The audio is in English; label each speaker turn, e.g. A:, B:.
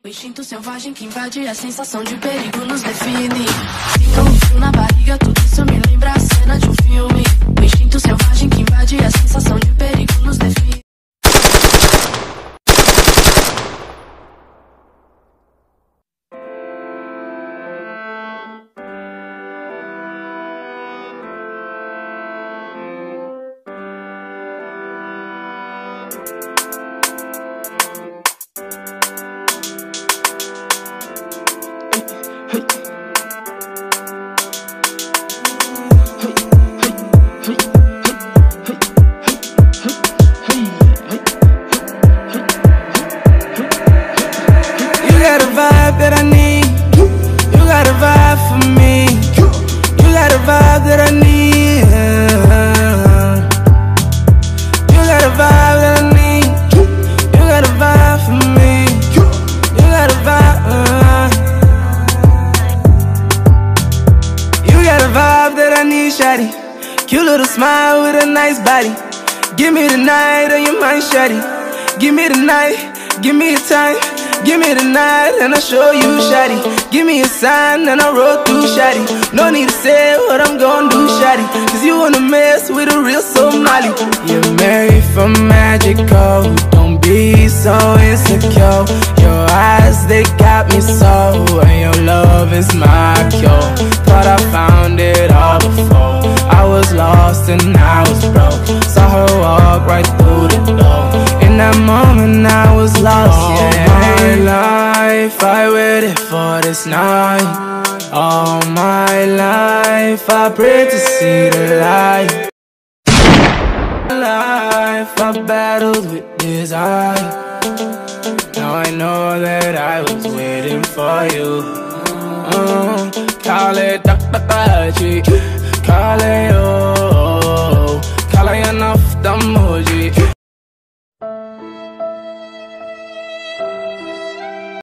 A: O instinto selvagem que invade a sensação de perigo nos define. Sinto um frio na barriga, tudo isso me lembra a cena de um filme. O instinto selvagem que invade a sensação de perigo nos define.
B: That I need, you got a vibe for me. You got a vibe that I need. You got a vibe that I need. You got a vibe for me. You got a vibe. You got a vibe that I need, shawty. Cute little smile with a nice body. Give me the night on your mind, shawty. Give me the night, give me the time. Give me the night and I'll show you, shawty. Give me a sign and I'll roll through, shawty. No need to say what I'm gon' do, shawty, cause you wanna mess with a real Somali. You're made for magical, don't be so insecure. Your eyes, they got me so, and your love is my cure. Thought I found it all before. I was lost and I was broke. Saw her walk right through the door. In that moment I was lost, yeah. All my life I waited for this night. All my life I prayed to see the light. Life I battled with desire. Now I know that I was waiting for you. Call it Dr. Patrick, call it